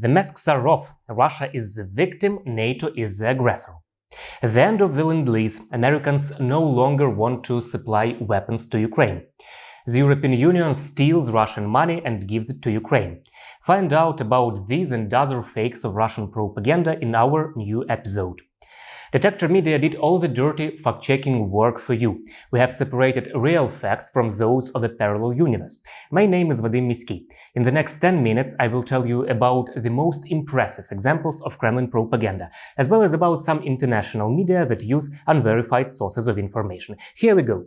The masks are off. Russia is the victim, NATO is the aggressor. At the end of the Lend-Lease, Americans no longer want to supply weapons to Ukraine. The European Union steals Russian money and gives it to Ukraine. Find out about these and other fakes of Russian propaganda in our new episode. Detector Media did all the dirty fact-checking work for you. We have separated real facts from those of the parallel universe. My name is Vadym Miskyi. In the next 10 minutes, I will tell you about the most impressive examples of Kremlin propaganda, as well as about some international media that use unverified sources of information. Here we go.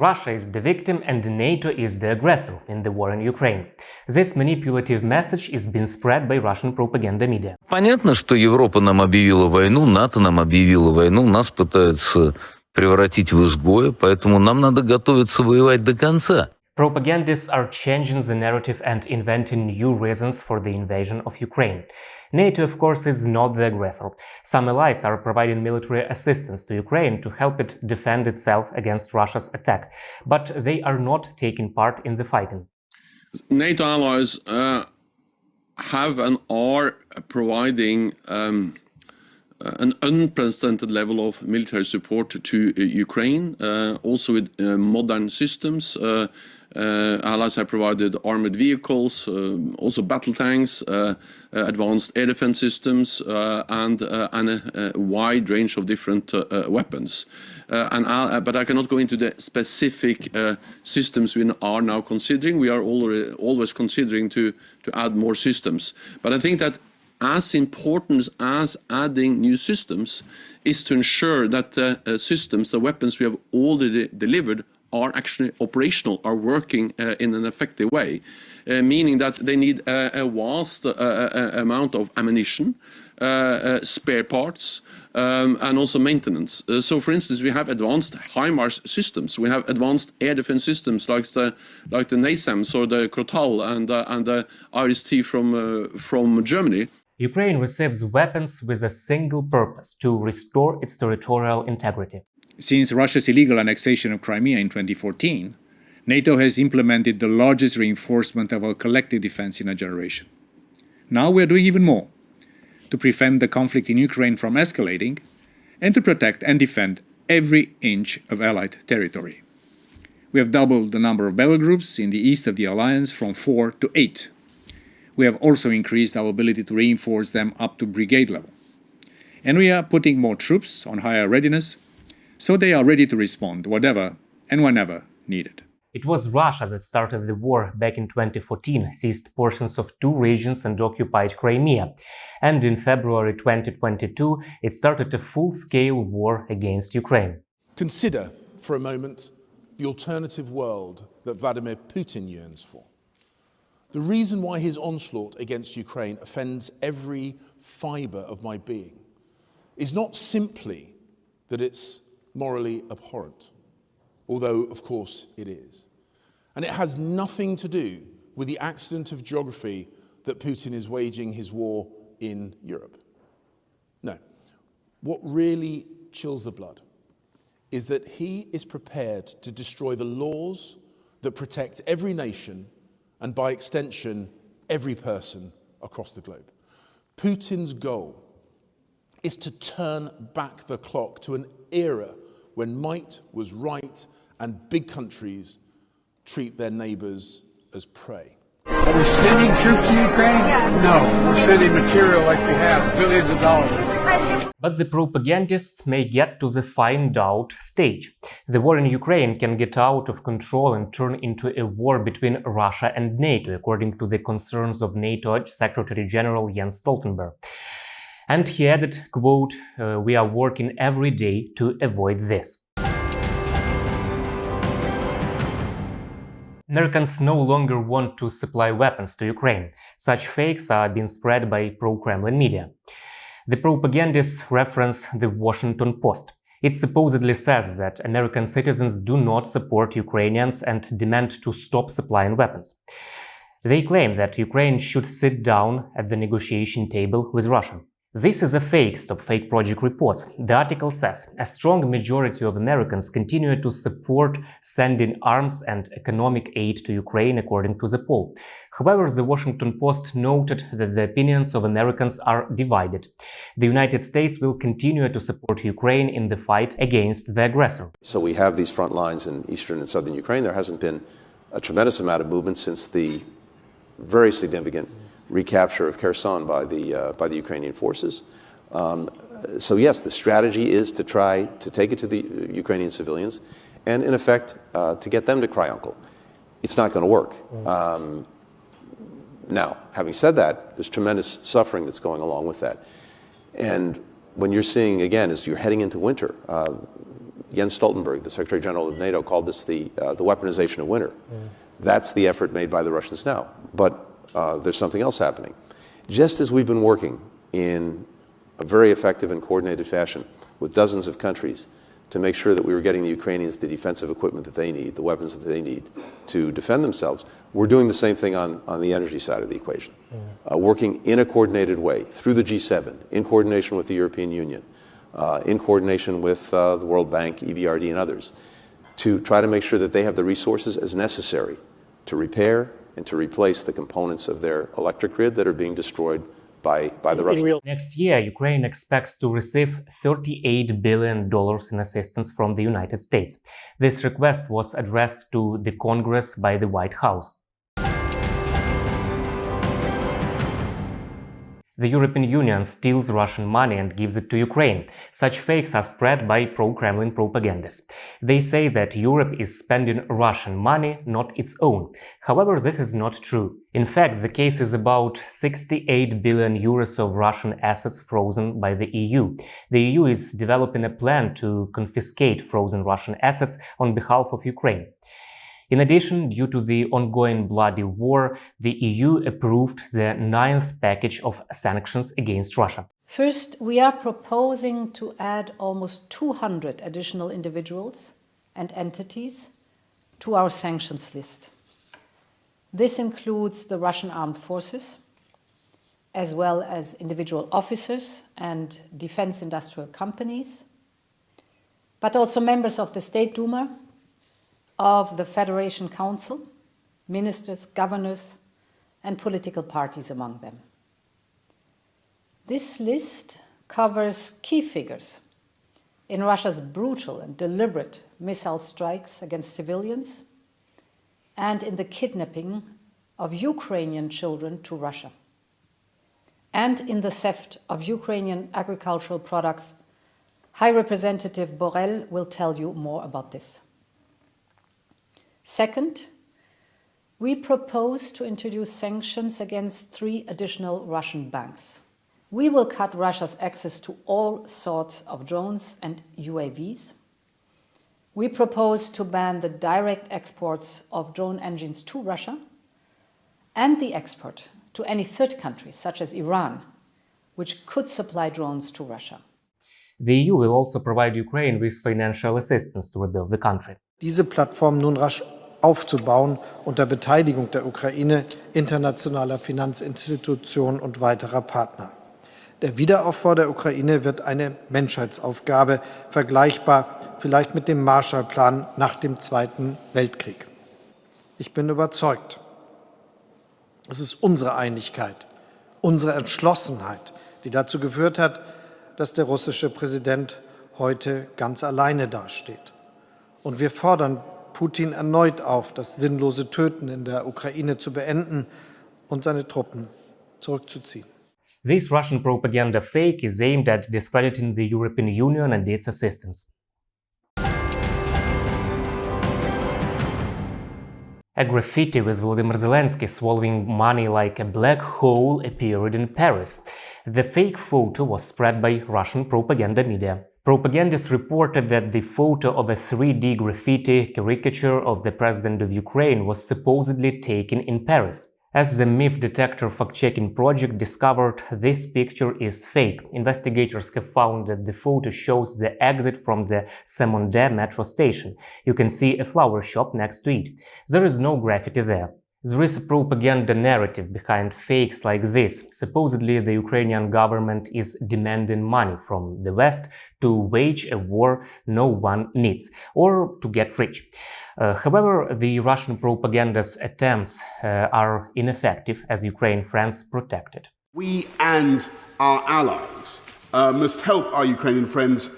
Russia is the victim and NATO is the aggressor in the war in Ukraine. This manipulative message is being spread by Russian propaganda media. Понятно, что Европа нам объявила войну, НАТО нам объявила войну, нас пытаются превратить в изгоя, поэтому нам надо готовиться воевать до конца. Propagandists are changing the narrative and inventing new reasons for the invasion of Ukraine. NATO, of course, is not the aggressor. Some allies are providing military assistance to Ukraine to help it defend itself against Russia's attack, but they are not taking part in the fighting. NATO allies have and are providing an unprecedented level of military support to Ukraine, also with modern systems. Allies have provided armored vehicles, also battle tanks, advanced air defense systems, and a wide range of different weapons. But I cannot go into the specific systems we are now considering. We are always considering to add more systems. But I think that as important as adding new systems is to ensure that the systems, the weapons we have already delivered, are actually operational, are working in an effective way, meaning that they need a vast amount of ammunition, spare parts, and also maintenance. So, for instance, we have advanced HIMARS systems. We have advanced air defense systems like the NASAMS or the Krotal and the IRIS-T from Germany. Ukraine receives weapons with a single purpose: to restore its territorial integrity. Since Russia's illegal annexation of Crimea in 2014, NATO has implemented the largest reinforcement of our collective defense in a generation. Now we are doing even more to prevent the conflict in Ukraine from escalating and to protect and defend every inch of Allied territory. We have doubled the number of battle groups in the east of the alliance from 4 to 8. We have also increased our ability to reinforce them up to brigade level. And we are putting more troops on higher readiness, so they are ready to respond whatever and whenever needed. It was Russia that started the war back in 2014, seized portions of 2 regions and occupied Crimea. And in February 2022, it started a full-scale war against Ukraine. Consider for a moment the alternative world that Vladimir Putin yearns for. The reason why his onslaught against Ukraine offends every fibre of my being is not simply that it's morally abhorrent, although of course it is. And it has nothing to do with the accident of geography that Putin is waging his war in Europe. No. What really chills the blood is that he is prepared to destroy the laws that protect every nation and by extension every person across the globe. Putin's goal is to turn back the clock to an era when might was right and big countries treat their neighbors as prey. Are we sending troops to Ukraine? No, we're sending material like we have, billions of dollars. But the propagandists may get to the find out stage. The war in Ukraine can get out of control and turn into a war between Russia and NATO, according to the concerns of NATO Secretary General Jens Stoltenberg. And he added, quote, "We are working every day to avoid this." Americans no longer want to supply weapons to Ukraine. Such fakes are being spread by pro-Kremlin media. The propagandists reference the Washington Post. It supposedly says that American citizens do not support Ukrainians and demand to stop supplying weapons. They claim that Ukraine should sit down at the negotiation table with Russia. This is a fake, Stop Fake Project reports. The article says a strong majority of Americans continue to support sending arms and economic aid to Ukraine, according to the poll. However, the Washington Post noted that the opinions of Americans are divided. The United States will continue to support Ukraine in the fight against the aggressor. So we have these front lines in eastern and southern Ukraine. There hasn't been a tremendous amount of movement since the very significant recapture of Kherson by the Ukrainian forces. So yes, the strategy is to try to take it to the Ukrainian civilians and, in effect, to get them to cry uncle. It's not going to work. Now, having said that, there's tremendous suffering that's going along with that. And when you're seeing, again, as you're heading into winter, Jens Stoltenberg, the Secretary General of NATO, called this the weaponization of winter. That's the effort made by the Russians now. But there's something else happening. Just as we've been working in a very effective and coordinated fashion with dozens of countries to make sure that we were getting the Ukrainians the defensive equipment that they need, the weapons that they need to defend themselves, we're doing the same thing on the energy side of the equation. Working in a coordinated way through the G7, in coordination with the European Union, in coordination with the World Bank, EBRD, and others, to try to make sure that they have the resources as necessary to repair and to replace the components of their electric grid that are being destroyed by the Russians. Next year, Ukraine expects to receive $38 billion in assistance from the United States. This request was addressed to the Congress by the White House. The European Union steals Russian money and gives it to Ukraine. Such fakes are spread by pro-Kremlin propagandists. They say that Europe is spending Russian money, not its own. However, this is not true. In fact, the case is about 68 billion euros of Russian assets frozen by the EU. The EU is developing a plan to confiscate frozen Russian assets on behalf of Ukraine. In addition, due to the ongoing bloody war, the EU approved the 9th package of sanctions against Russia. First, we are proposing to add almost 200 additional individuals and entities to our sanctions list. This includes the Russian armed forces, as well as individual officers and defense industrial companies, but also members of the State Duma, of the Federation Council, ministers, governors, and political parties among them. This list covers key figures in Russia's brutal and deliberate missile strikes against civilians and in the kidnapping of Ukrainian children to Russia, and in the theft of Ukrainian agricultural products. High Representative Borrell will tell you more about this. Second, we propose to introduce sanctions against 3 additional Russian banks. We will cut Russia's access to all sorts of drones and UAVs. We propose to ban the direct exports of drone engines to Russia and the export to any third countries, such as Iran, which could supply drones to Russia. The EU will also provide Ukraine with financial assistance to rebuild the country. Diese Plattform nun rasch aufzubauen unter Beteiligung der Ukraine, internationaler Finanzinstitutionen und weiterer Partner. Der Wiederaufbau der Ukraine wird eine Menschheitsaufgabe, vergleichbar vielleicht mit dem Marshallplan nach dem Zweiten Weltkrieg. Ich bin überzeugt, es ist unsere Einigkeit, unsere Entschlossenheit, die dazu geführt hat, dass der russische Präsident heute ganz alleine dasteht. Und wir fordern Putin erneut auf, das sinnlose Töten in der Ukraine zu beenden und seine Truppen zurückzuziehen. This Russian propaganda fake is aimed at discrediting the European Union and its assistance. A graffiti with Volodymyr Zelensky swallowing money like a black hole appeared in Paris. The fake photo was spread by Russian propaganda media. Propagandists reported that the photo of a 3D graffiti caricature of the president of Ukraine was supposedly taken in Paris. As the myth detector fact-checking project discovered, this picture is fake. Investigators have found that the photo shows the exit from the Semonde metro station. You can see a flower shop next to it. There is no graffiti there. There is a propaganda narrative behind fakes like this. Supposedly, the Ukrainian government is demanding money from the West to wage a war no one needs, or to get rich. However, the Russian propaganda's attempts are ineffective as Ukraine friends protected. We and our allies must help our Ukrainian friends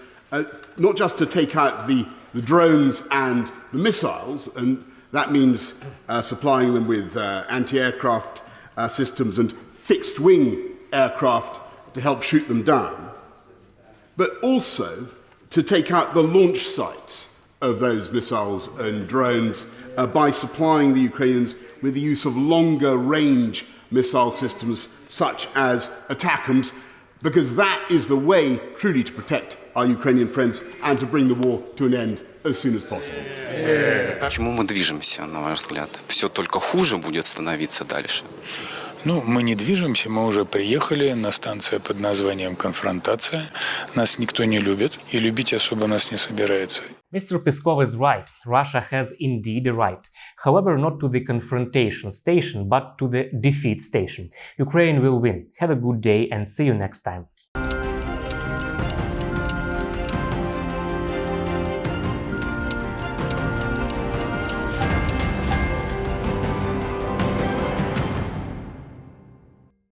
not just to take out the drones and the missiles, and that means supplying them with anti-aircraft systems and fixed-wing aircraft to help shoot them down, but also to take out the launch sites of those missiles and drones by supplying the Ukrainians with the use of longer-range missile systems such as ATACMS, because that is the way truly to protect our Ukrainian friends and to bring the war to an end as soon as possible. К чему мы движемся, на ваш взгляд? Все только хуже будет становиться дальше? Ну, мы не движемся, мы уже приехали на станцию под названием «Конфронтация». Нас никто не любит, и любить особо нас не собирается. Mr. Peskov is right. Russia has indeed a right. However, not to the confrontation station, but to the defeat station. Ukraine will win. Have a good day and see you next time.